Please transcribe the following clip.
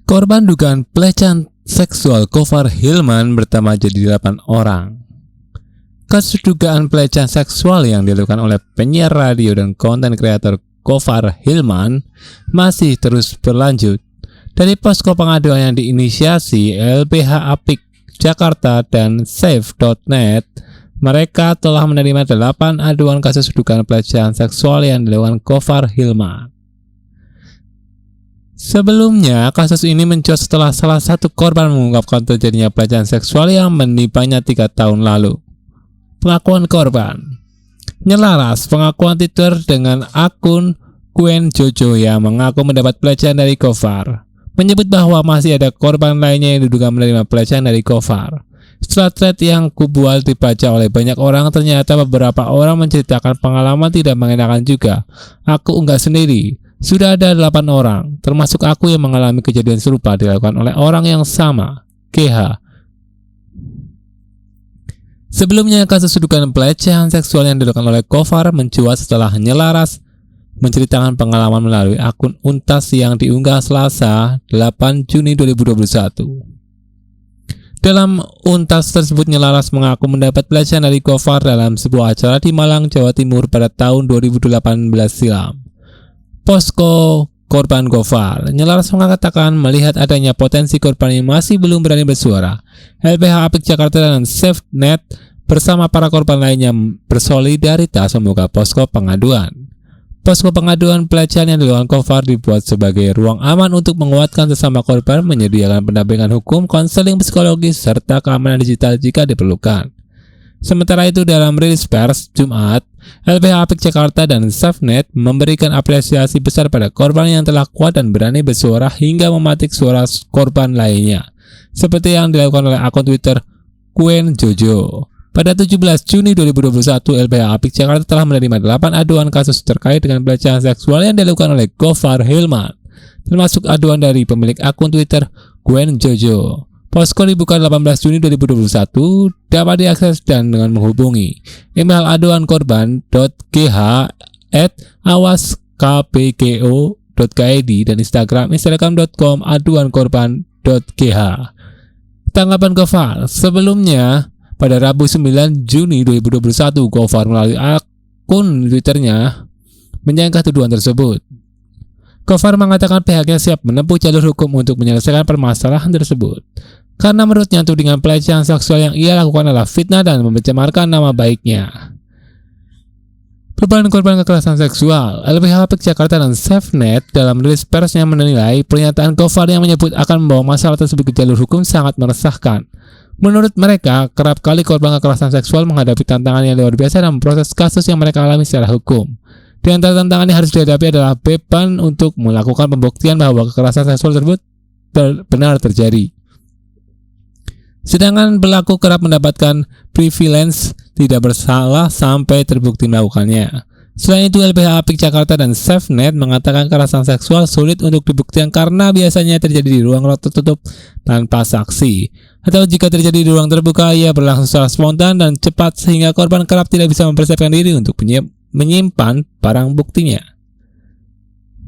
Korban dugaan pelecehan seksual Gofar Hilman bertambah jadi 8 orang. Kasus dugaan pelecehan seksual yang dilakukan oleh penyiar radio dan konten kreator Gofar Hilman masih terus berlanjut. Dari posko pengaduan yang diinisiasi LBH Apik Jakarta dan Safe.net, mereka telah menerima 8 aduan kasus dugaan pelecehan seksual yang dilakukan Gofar Hilman. Sebelumnya, kasus ini mencuat setelah salah satu korban mengungkapkan terjadinya pelecehan seksual yang menimpanya 3 tahun lalu. Pengakuan korban nyelaras pengakuan Twitter dengan akun Gwen Jojo yang mengaku mendapat pelecehan dari Gofar, menyebut bahwa masih ada korban lainnya yang diduga menerima pelecehan dari Gofar. Setelah thread yang kubuat dibaca oleh banyak orang, ternyata beberapa orang menceritakan pengalaman tidak mengenakan juga. Aku enggak sendiri. Sudah ada 8 orang, termasuk aku yang mengalami kejadian serupa dilakukan oleh orang yang sama, GH. Sebelumnya, kasus dugaan pelecehan seksual yang dilakukan oleh Gofar mencuat setelah nyelaras menceritakan pengalaman melalui akun Untas yang diunggah Selasa 8 Juni 2021. Dalam Untas tersebut, nyelaras mengaku mendapat pelecehan dari Gofar dalam sebuah acara di Malang, Jawa Timur pada tahun 2018 silam. Posko korban Gofar, nyelaras mengatakan melihat adanya potensi korban yang masih belum berani bersuara. LBH Apik Jakarta dan Safe.net bersama para korban lainnya bersolidaritas membuka posko pengaduan. Posko pengaduan pelecehan yang dilakukan Gofar dibuat sebagai ruang aman untuk menguatkan sesama korban, menyediakan pendampingan hukum, konseling psikologis, serta keamanan digital jika diperlukan. Sementara itu, dalam rilis pers Jumat, LBH Apik Jakarta dan Safe.net memberikan apresiasi besar pada korban yang telah kuat dan berani bersuara hingga mematik suara korban lainnya, seperti yang dilakukan oleh akun Twitter Gwen Jojo. Pada 17 Juni 2021, LBH Apik Jakarta telah menerima 8 aduan kasus terkait dengan pelecehan seksual yang dilakukan oleh Gofar Hilman, termasuk aduan dari pemilik akun Twitter Gwen Jojo. Posko dibuka 18 Juni 2021, dapat diakses dan dengan menghubungi email aduan korban.gh@awaskpgo.id dan instagram.com aduankorban.gh. Tanggapan Gofar. Sebelumnya, pada Rabu 9 Juni 2021, Gofar melalui akun Twitternya menyanggah tuduhan tersebut. Gofar mengatakan pihaknya siap menempuh jalur hukum untuk menyelesaikan permasalahan tersebut, karena menurutnya tudingan pelecehan seksual yang ia lakukan adalah fitnah dan mencemarkan nama baiknya. Beban korban kekerasan seksual, LBH Apik Jakarta dan Safe.net dalam rilis persnya menilai pernyataan Gofar yang menyebut akan membawa masalah tersebut ke jalur hukum sangat meresahkan. Menurut mereka, kerap kali korban kekerasan seksual menghadapi tantangan yang luar biasa dalam proses kasus yang mereka alami secara hukum. Di antara tantangan yang harus dihadapi adalah beban untuk melakukan pembuktian bahwa kekerasan seksual tersebut benar terjadi. Sedangkan pelaku kerap mendapatkan privilege tidak bersalah sampai terbukti melakukannya. Selain itu, LBH Apik Jakarta dan Safe.net mengatakan kekerasan seksual sulit untuk dibuktikan karena biasanya terjadi di ruang tertutup tanpa saksi, atau jika terjadi di ruang terbuka, ia berlangsung secara spontan dan cepat sehingga korban kerap tidak bisa mempersiapkan diri untuk menyimpan barang buktinya.